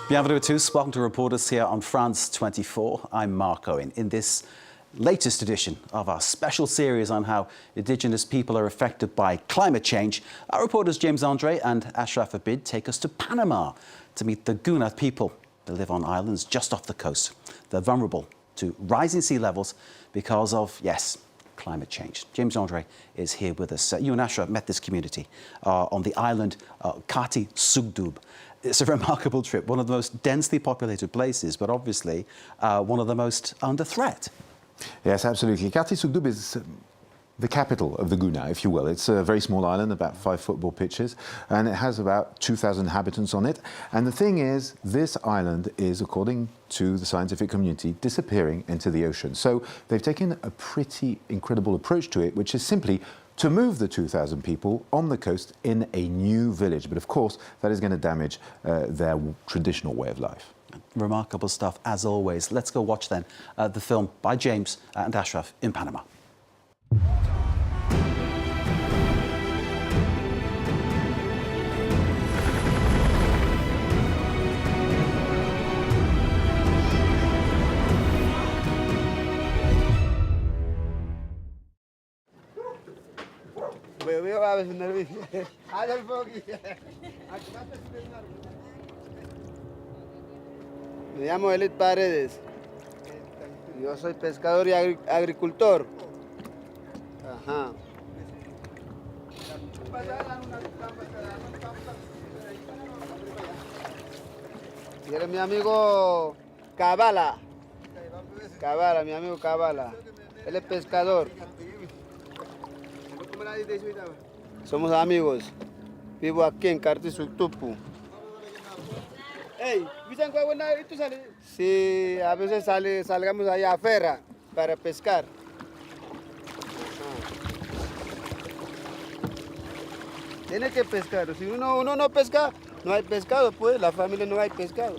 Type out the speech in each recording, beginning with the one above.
Bienvenue à tous. Welcome to Reporters here on France 24. I'm Mark Owen. In this latest edition of our special series on how Indigenous people are affected by climate change, our reporters James André and Achraf Abid take us to Panama to meet the Guna people. They live on islands just off the coast. They're vulnerable to rising sea levels because of, yes, climate change. James André is here with us. You and Achraf met this community on the island Carti, Sugdub. It's a remarkable trip, one of the most densely populated places, but obviously one of the most under threat. Yes, absolutely. Carti Sugdub is the capital of the Guna, if you will. It's a very small island, about 5 football pitches, and it has about 2,000 inhabitants on it. And the thing is, this island is, according to the scientific community, disappearing into the ocean. So they've taken a pretty incredible approach to it, which is simply to move the 2,000 people on the coast in a new village. But of course, that is going to damage their traditional way of life. Remarkable stuff, as always. Let's go watch then the film by James and Achraf in Panama. Me llamo Abid Paredes. Yo soy pescador y agricultor. Ajá. Y eres mi amigo Cabala. Cabala, mi amigo Cabala. Él es pescador. Somos amigos. Vivo aquí en Carti, Sugdub. Hey, sí, a veces salgamos allá afuera para pescar. Tiene que pescar. Si uno no pesca, no hay pescado, pues la familia no hay pescado.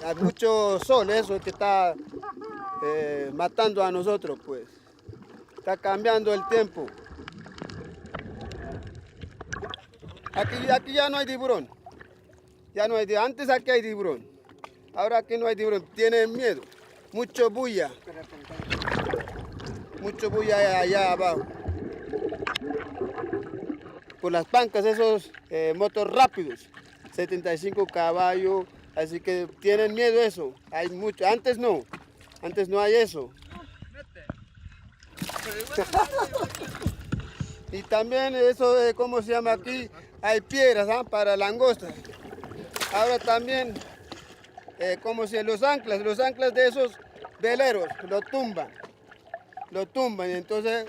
Hay mucho sol, eso que está matando a nosotros, pues. Está cambiando el tiempo. Aquí ya no hay tiburón. Ya no hay tiburón. Antes aquí hay tiburón. Ahora aquí no hay tiburón. Tienen miedo. Mucho bulla. Mucho bulla allá abajo. Por las pancas, esos motos rápidos. 75 caballos. Así que tienen miedo eso. Hay mucho. Antes no. Antes no hay eso. Y también eso, ¿cómo se llama aquí? Hay piedras para langostas. Ahora también, los anclas de esos veleros lo tumban. Y entonces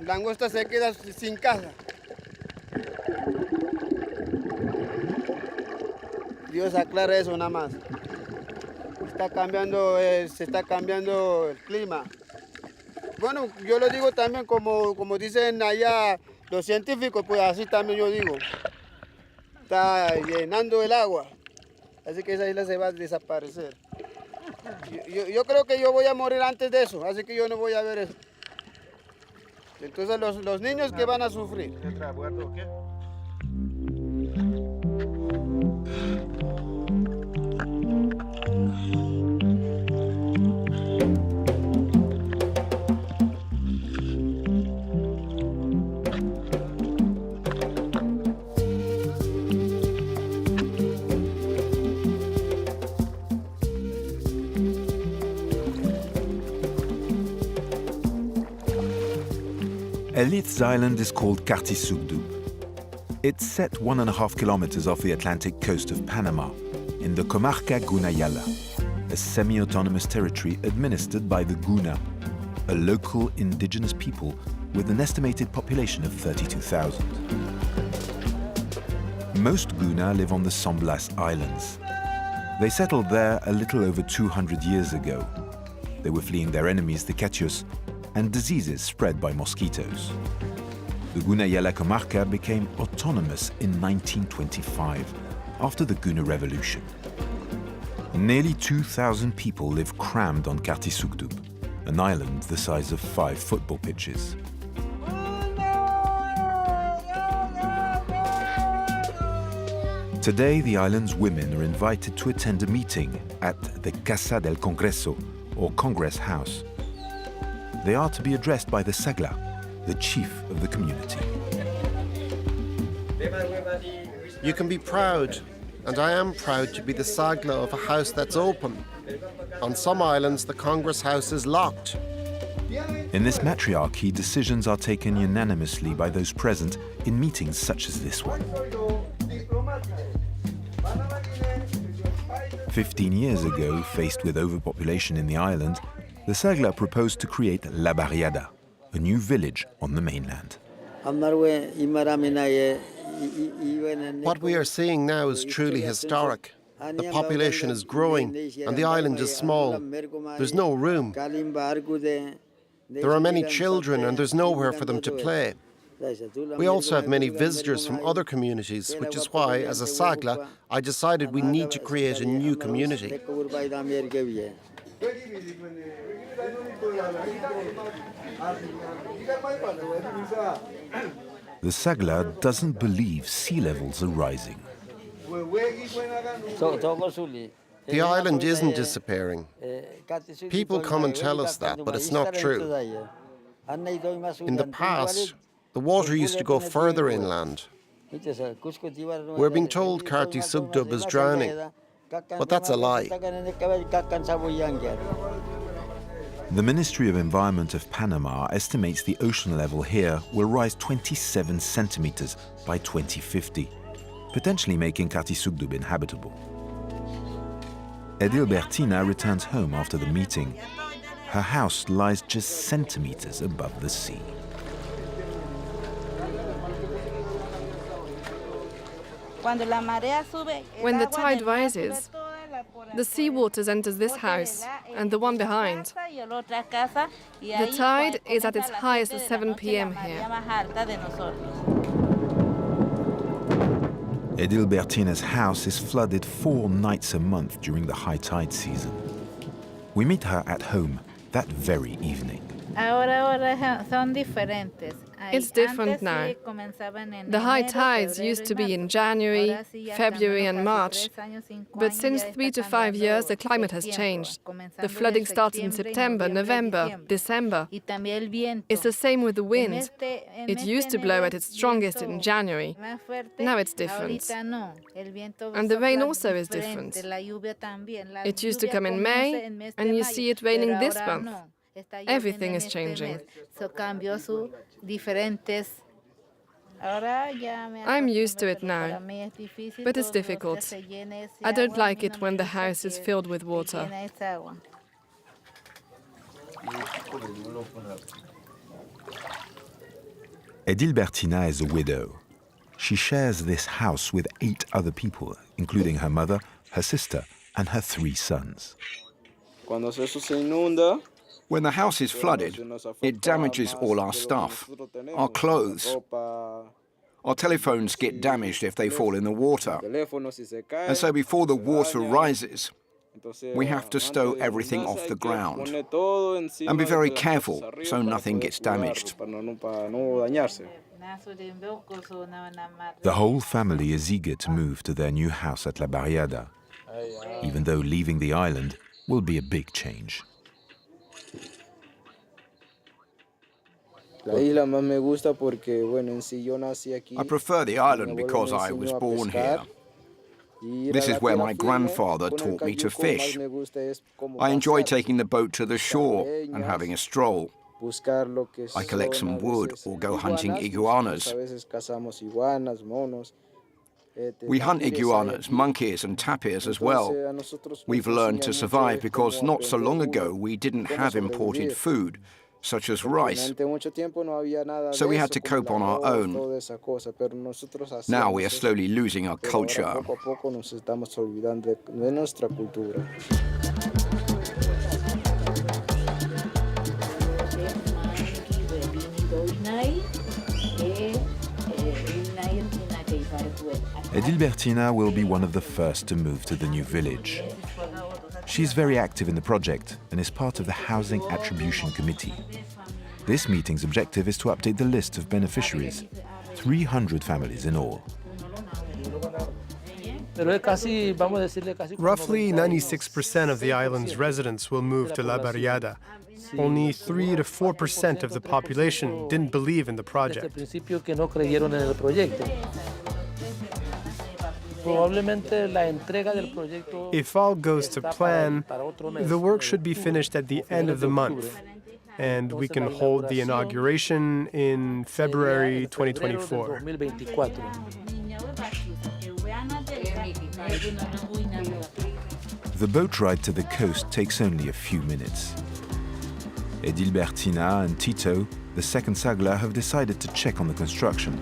langosta se queda sin casa. Dios aclara eso nada más. Se está cambiando el clima. Bueno, yo lo digo también como dicen allá los científicos, pues así también yo digo. Está llenando el agua, así que esa isla se va a desaparecer. Yo creo que yo voy a morir antes de eso, así que yo no voy a ver eso. Entonces los niños que van a sufrir. Elith's island is called Carti Sugdub. It's set 1.5 kilometers off the Atlantic coast of Panama, in the Comarca Gunayala, a semi-autonomous territory administered by the Guna, a local indigenous people with an estimated population of 32,000. Most Guna live on the San Blas Islands. They settled there a little over 200 years ago. They were fleeing their enemies, the Quechus, and diseases spread by mosquitoes. The Gunayala Comarca became autonomous in 1925, after the Guna Revolution. Nearly 2,000 people live crammed on Carti Sugdub, an island the size of 5 football pitches. Today, the island's women are invited to attend a meeting at the Casa del Congreso, or Congress House. They are to be addressed by the Sagla, the chief of the community. You can be proud, and I am proud to be the Sagla of a house that's open. On some islands, the Congress House is locked. In this matriarchy, decisions are taken unanimously by those present in meetings such as this one. 15 years ago, faced with overpopulation in the island, the Sagla proposed to create La Barriada, a new village on the mainland. What we are seeing now is truly historic. The population is growing and the island is small. There's no room. There are many children and there's nowhere for them to play. We also have many visitors from other communities, which is why, as a Sagla, I decided we need to create a new community. The Sagla doesn't believe sea levels are rising. The island isn't disappearing. People come and tell us that, but it's not true. In the past, the water used to go further inland. We're being told Carti Sugdub is drowning, but that's a lie. The Ministry of Environment of Panama estimates the ocean level here will rise 27 centimeters by 2050, potentially making Carti Sugdub inhabitable. Edilbertina returns home after the meeting. Her house lies just centimeters above the sea. When the tide rises, the sea waters enters this house and the one behind. The tide is at its highest at 7 p.m. here. Edilbertina's house is flooded 4 nights a month during the high tide season. We meet her at home that very evening. It's different now. The high tides used to be in January, February and March, but since 3 to 5 years the climate has changed. The flooding starts in September, November, December. It's the same with the wind. It used to blow at its strongest in January. Now it's different. And the rain also is different. It used to come in May, and you see it raining this month. Everything is changing. I'm used to it now, but it's difficult. I don't like it when the house is filled with water. Edilbertina is a widow. She shares this house with 8 other people, including her mother, her sister, and her 3 sons. When the house is flooded, it damages all our stuff, our clothes. Our telephones get damaged if they fall in the water. And so before the water rises, we have to stow everything off the ground and be very careful so nothing gets damaged. The whole family is eager to move to their new house at La Barriada, even though leaving the island will be a big change. I prefer the island because I was born here. This is where my grandfather taught me to fish. I enjoy taking the boat to the shore and having a stroll. I collect some wood or go hunting iguanas. We hunt iguanas, monkeys and tapirs as well. We've learned to survive because not so long ago we didn't have imported food, such as rice, so we had to cope on our own. Now we are slowly losing our culture. Edilbertina will be one of the first to move to the new village. She's very active in the project and is part of the Housing Attribution Committee. This meeting's objective is to update the list of beneficiaries, 300 families in all. Roughly 96% of the island's residents will move to La Barriada. Only 3 to 4% of the population didn't believe in the project. If all goes to plan, the work should be finished at the end of the month, and we can hold the inauguration in February 2024. The boat ride to the coast takes only a few minutes. Edilbertina and Tito, the second sagla, have decided to check on the construction.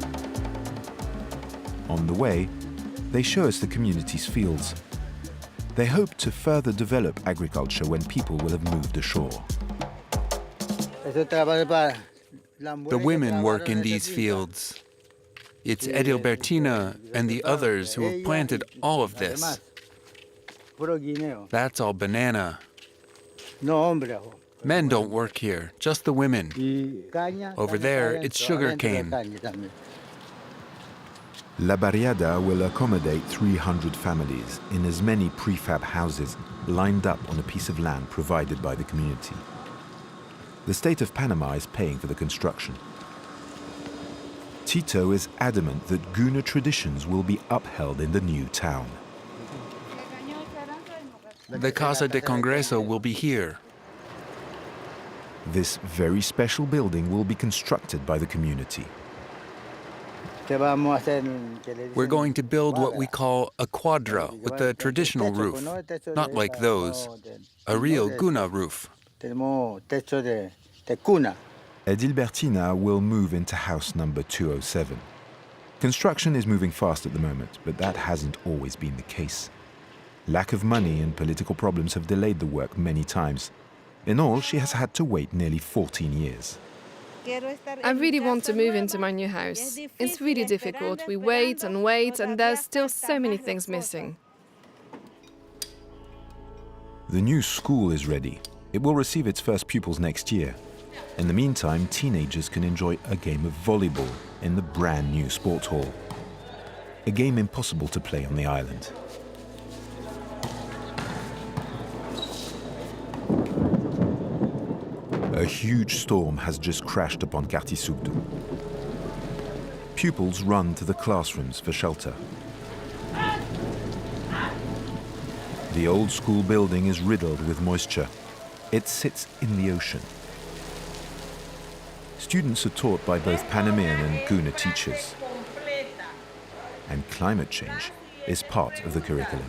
On the way, they show us the community's fields. They hope to further develop agriculture when people will have moved ashore. The women work in these fields. It's Edilbertina and the others who have planted all of this. That's all banana. Men don't work here, just the women. Over there, it's sugar cane. La Barriada will accommodate 300 families in as many prefab houses lined up on a piece of land provided by the community. The state of Panama is paying for the construction. Tito is adamant that Guna traditions will be upheld in the new town. The Casa de Congreso will be here. This very special building will be constructed by the community. We're going to build what we call a quadra with a traditional roof, not like those, a real Guna roof. Edilbertina will move into house number 207. Construction is moving fast at the moment, but that hasn't always been the case. Lack of money and political problems have delayed the work many times. In all, she has had to wait nearly 14 years. I really want to move into my new house. It's really difficult. We wait, and there's still so many things missing. The new school is ready. It will receive its first pupils next year. In the meantime, teenagers can enjoy a game of volleyball in the brand new sports hall. A game impossible to play on the island. A huge storm has just crashed upon Carti Sugdub. Pupils run to the classrooms for shelter. The old school building is riddled with moisture. It sits in the ocean. Students are taught by both Panamanian and Guna teachers. And climate change is part of the curriculum.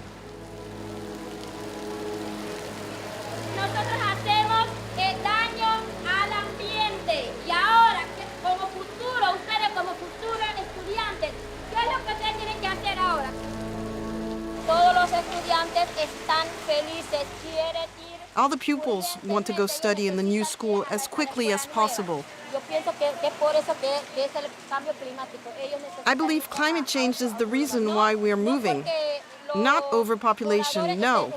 All the pupils want to go study in the new school as quickly as possible. I believe climate change is the reason why we are moving. Not overpopulation, no.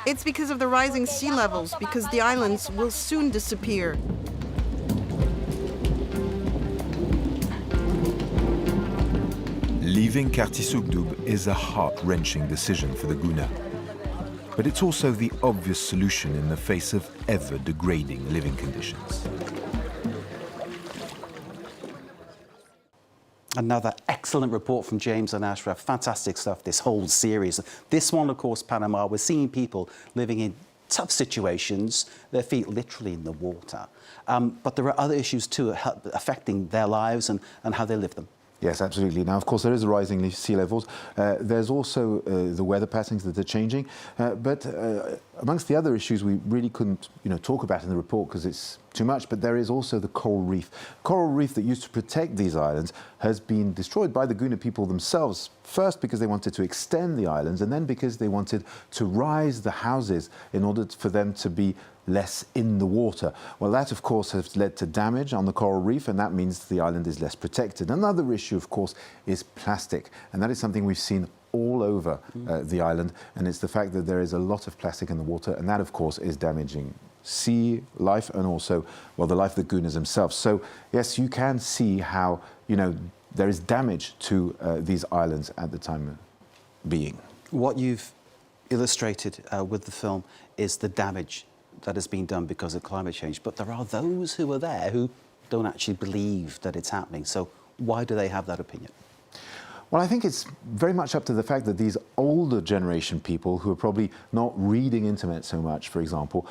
It's because of the rising sea levels, because the islands will soon disappear. Leaving Carti Sugdub is a heart-wrenching decision for the Guna. But it's also the obvious solution in the face of ever-degrading living conditions. Another excellent report from James and Achraf. Fantastic stuff, this whole series. This one, of course, Panama, we're seeing people living in tough situations, their feet literally in the water. But there are other issues too affecting their lives and how they live them. Yes, absolutely. Now, of course, there is a rising sea levels. There's also the weather patterns that are changing. But amongst the other issues we really couldn't talk about in the report because it's too much, but there is also the coral reef. Coral reef that used to protect these islands has been destroyed by the Guna people themselves, first because they wanted to extend the islands and then because they wanted to rise the houses in order for them to be less in the water. Well, that, of course, has led to damage on the coral reef, and that means the island is less protected. Another issue, of course, is plastic, and that is something we've seen all over the island, and it's the fact that there is a lot of plastic in the water, and that, of course, is damaging sea life and also, well, the life of the Gunas themselves. So, yes, you can see how, there is damage to these islands at the time being. What you've illustrated with the film is the damage that has been done because of climate change. But there are those who are there who don't actually believe that it's happening. So why do they have that opinion? Well, I think it's very much up to the fact that these older generation people who are probably not reading internet so much, for example,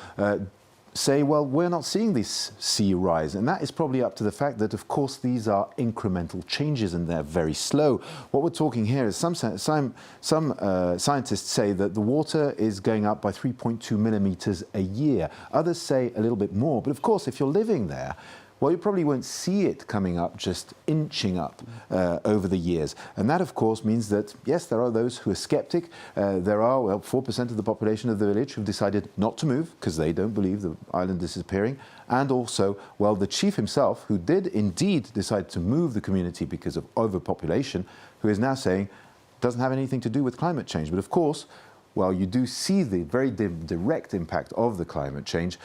say, well, we're not seeing this sea rise. And that is probably up to the fact that, of course, these are incremental changes and they're very slow. What we're talking here is some scientists say that the water is going up by 3.2 millimeters a year. Others say a little bit more. But of course, if you're living there, well, you probably won't see it coming up, just inching up over the years. And that, of course, means that, yes, there are those who are skeptic. There are, well, 4% of the population of the village who've decided not to move because they don't believe the island is disappearing. And also, well, the chief himself, who did indeed decide to move the community because of overpopulation, who is now saying doesn't have anything to do with climate change. But of course, well, you do see the very direct impact of the climate change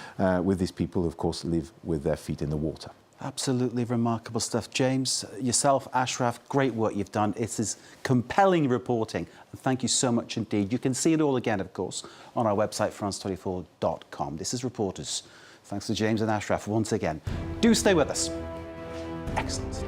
with these people who, of course, live with their feet in the water. Absolutely remarkable stuff. James, yourself, Achraf, great work you've done. It is compelling reporting. And thank you so much indeed. You can see it all again, of course, on our website, france24.com. This is Reporters. Thanks to James and Achraf once again. Do stay with us. Excellent.